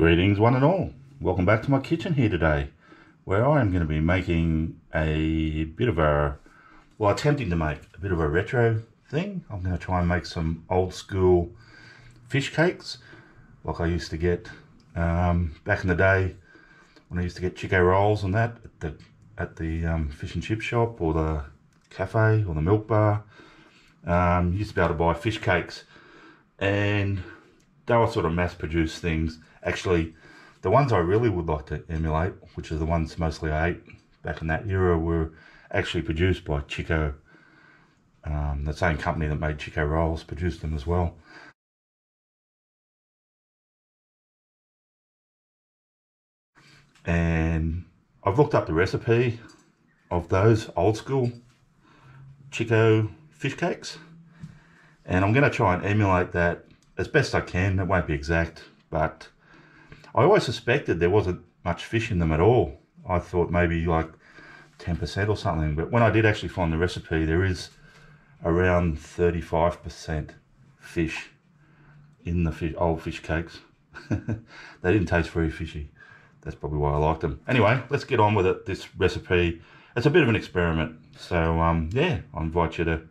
Greetings one and all. Welcome back to my kitchen here today, where I am going to be making a bit of a, well, attempting to make a bit of a retro thing. I'm going to try and make some old school fish cakes like I used to get back in the day when I used to get Chico rolls and that at the fish and chip shop or the cafe or the milk bar. Used to be able to buy fish cakes, and they were sort of mass-produced things. Actually, the ones I really would like to emulate, which are the ones mostly I ate back in that era, were actually produced by Chico. The same company that made Chico rolls produced them as well. And I've looked up the recipe of those old school Chico fish cakes, and I'm going to try and emulate that as best I can. It won't be exact, but I always suspected there wasn't much fish in them at all. I thought maybe like 10% or something, but when I did actually find the recipe, there is around 35% fish in the old fish cakes. They didn't taste very fishy. That's probably why I liked them. Anyway, let's get on with it. This recipe, it's a bit of an experiment. So yeah, I invite you to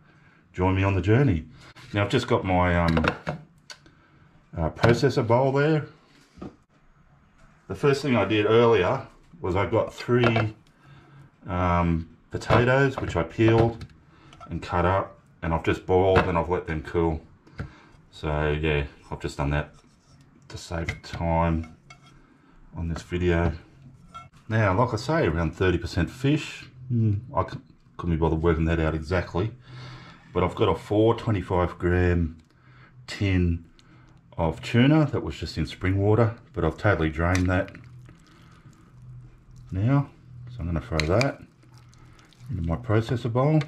join me on the journey. Now I've just got my processor bowl there. The first thing I did earlier was I got 3 potatoes, which I peeled and cut up, and I've just boiled and I've let them cool. So yeah, I've just done that to save time on this video. Now, like I say, around 30% fish. I couldn't be bothered working that out exactly, but I've got a 425 gram tin of tuna that was just in spring water, but I've totally drained that now. So I'm going to throw that into my processor bowl.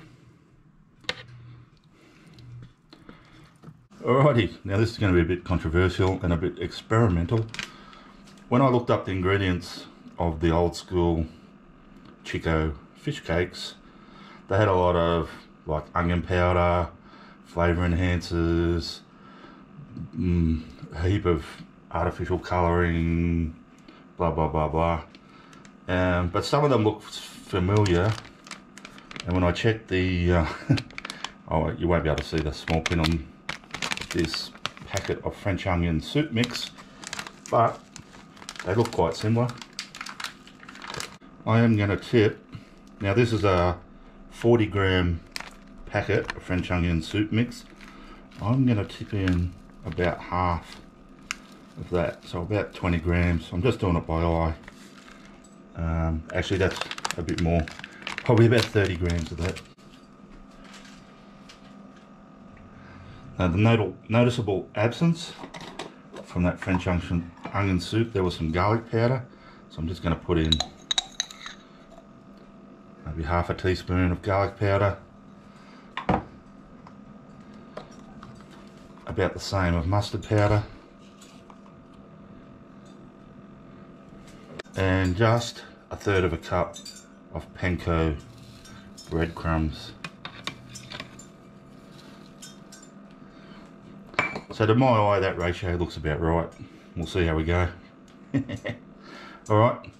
Alrighty, now this is going to be a bit controversial and a bit experimental. When I looked up the ingredients of the old school Chico fish cakes, they had a lot of like onion powder, flavour enhancers, a heap of artificial colouring, blah blah blah blah. But some of them look familiar, and when I checked the oh, you won't be able to see the small print on this packet of French onion soup mix, but they look quite similar. I am going to tip, now this is a 40 gram packet of French onion soup mix. I'm going to tip in about half of that, so about 20 grams. I'm just doing it by eye. Actually that's a bit more, probably about 30 grams of that. Now the noticeable absence from that French onion soup, there was some garlic powder, so I'm just going to put in maybe half a teaspoon of garlic powder, about the same of mustard powder, and just a third of a cup of panko breadcrumbs. So to my eye, that ratio looks about right. We'll see how we go. Alright,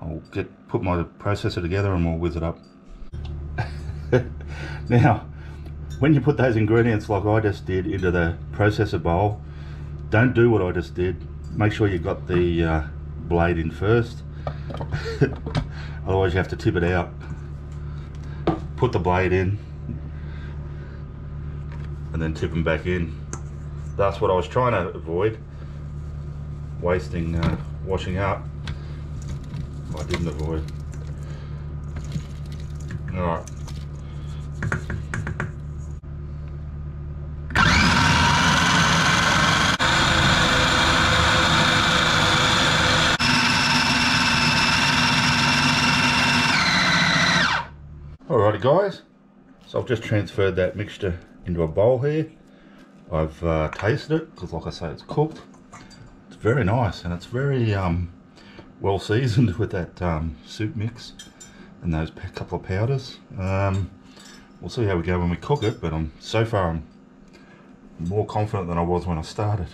I'll put my processor together and we'll whiz it up. Now, when you put those ingredients like I just did into the processor bowl, don't do what I just did. Make sure you got the blade in first. Otherwise you have to tip it out. Put the blade in and then tip them back in. That's what I was trying to avoid, wasting washing up. I didn't avoid. Alright. Alrighty guys, so I've just transferred that mixture into a bowl here. I've tasted it, because like I say, it's cooked. It's very nice, and it's very well seasoned with that soup mix and those couple of powders. We'll see how we go when we cook it, but so far I'm more confident than I was when I started.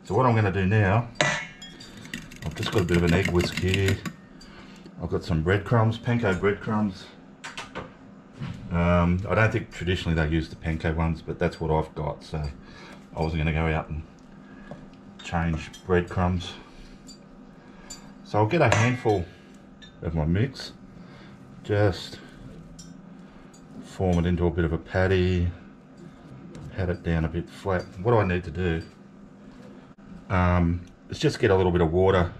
So what I'm going to do now just got a bit of an egg whisk here. I've got some breadcrumbs, panko breadcrumbs. I don't think traditionally they use the panko ones, but that's what I've got, so I wasn't going to go out and change breadcrumbs. So I'll get a handful of my mix, just form it into a bit of a patty, pat it down a bit flat. What do I need to do? Is just get a little bit of water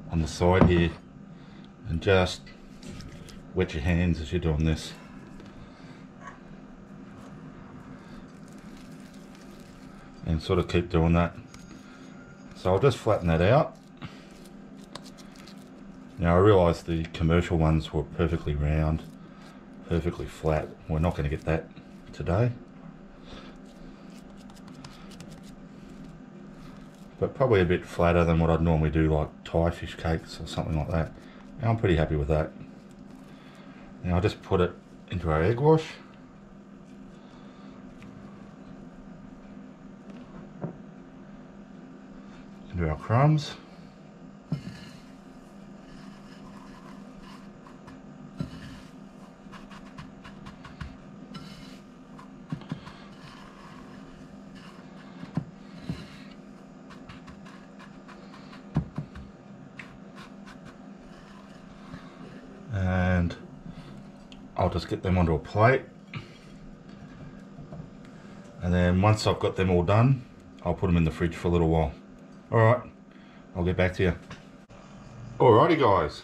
on the side here and just wet your hands as you're doing this. And sort of keep doing that. So I'll just flatten that out. Now I realise the commercial ones were perfectly round, perfectly flat. We're not going to get that today. But probably a bit flatter than what I'd normally do, like Thai fish cakes or something like that. And I'm pretty happy with that. Now I'll just put it into our egg wash. Into our crumbs. And I'll just get them onto a plate, and then once I've got them all done, I'll put them in the fridge for a little while. Alright, I'll get back to you. Alrighty guys,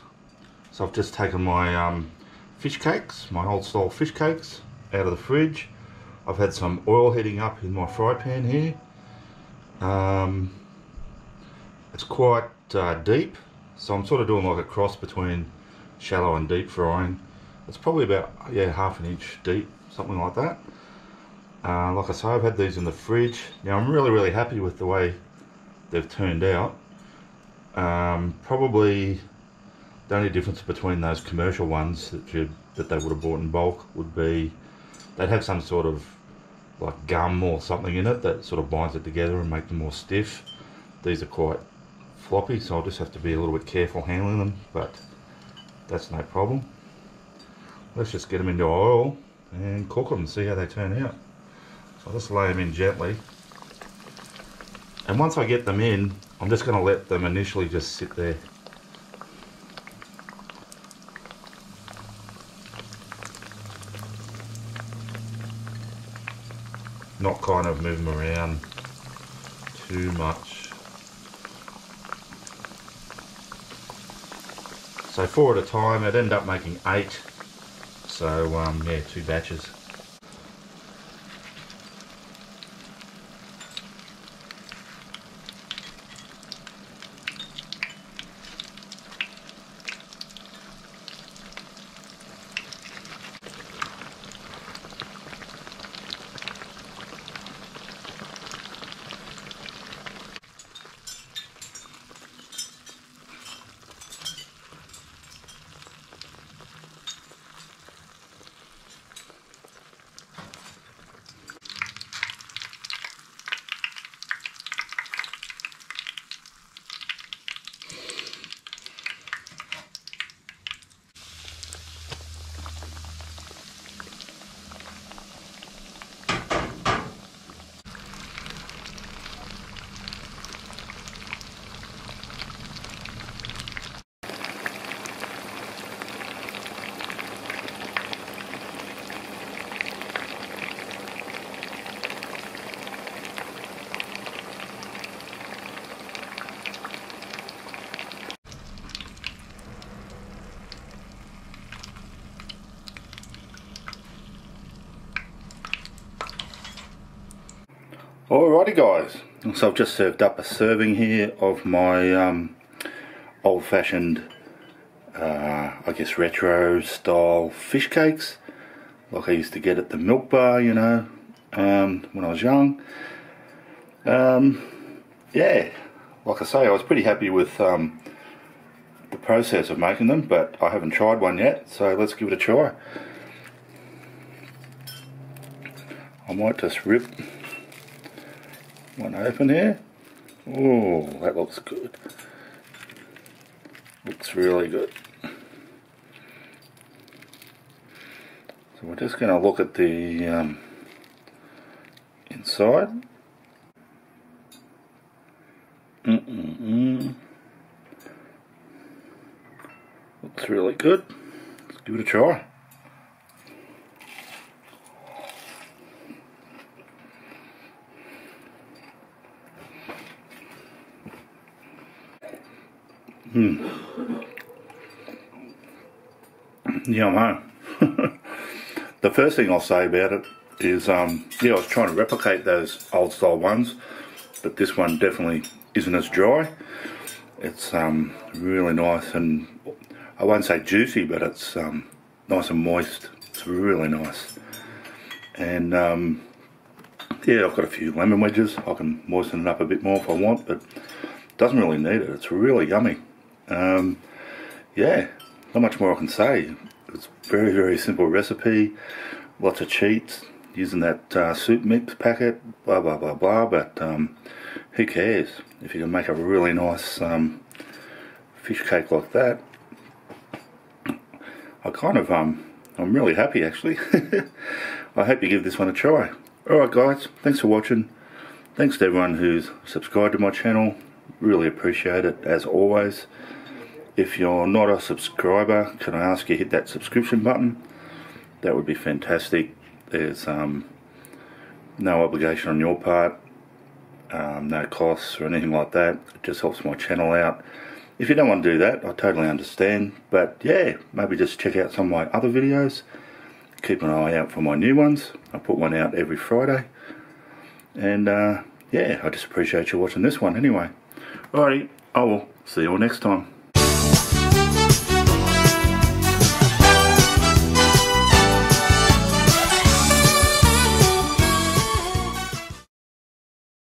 so I've just taken my fish cakes, my old style fish cakes, out of the fridge. I've had some oil heating up in my fry pan here. It's quite deep, so I'm sort of doing like a cross between shallow and deep frying. It's probably about, yeah, half an inch deep, something like that. Like I say, I've had these in the fridge. Now I'm really happy with the way they've turned out. Probably the only difference between those commercial ones that they would have bought in bulk would be they'd have some sort of like gum or something in it that sort of binds it together and make them more stiff. These are quite floppy, so I'll just have to be a little bit careful handling them, but that's no problem. Let's just get them into oil and cook them and see how they turn out. So I'll just lay them in gently. And once I get them in, I'm just going to let them initially just sit there. Not kind of move them around too much. So 4 at a time, I'd end up making 8. So yeah, 2 batches. Alrighty guys, so I've just served up a serving here of my old-fashioned, I guess retro style fish cakes, like I used to get at the milk bar, you know, when I was young. Yeah, like I say, I was pretty happy with the process of making them, but I haven't tried one yet, so let's give it a try. I might just rip one open here. Oh, that looks good. Looks really good. So we're just going to look at the inside. Looks really good. Let's give it a try. Yum, huh? The first thing I'll say about it is, yeah, I was trying to replicate those old style ones, but this one definitely isn't as dry. It's really nice, and I won't say juicy, but it's nice and moist. It's really nice. And yeah, I've got a few lemon wedges. I can moisten it up a bit more if I want, but it doesn't really need it. It's really yummy. Yeah, not much more I can say. It's a very, very simple recipe. Lots of cheats using that soup mix packet, blah blah blah blah, but who cares if you can make a really nice fish cake like that. I'm really happy actually. I hope you give this one a try. Alright guys, thanks for watching. Thanks to everyone who's subscribed to my channel. Really appreciate it as always. If you're not a subscriber, can I ask you hit that subscription button? That would be fantastic. There's no obligation on your part, no costs or anything like that. It just helps my channel out. If you don't want to do that, I totally understand. But yeah, maybe just check out some of my other videos. Keep an eye out for my new ones. I put one out every Friday. And yeah, I just appreciate you watching this one anyway. Alrighty, I will see you all next time.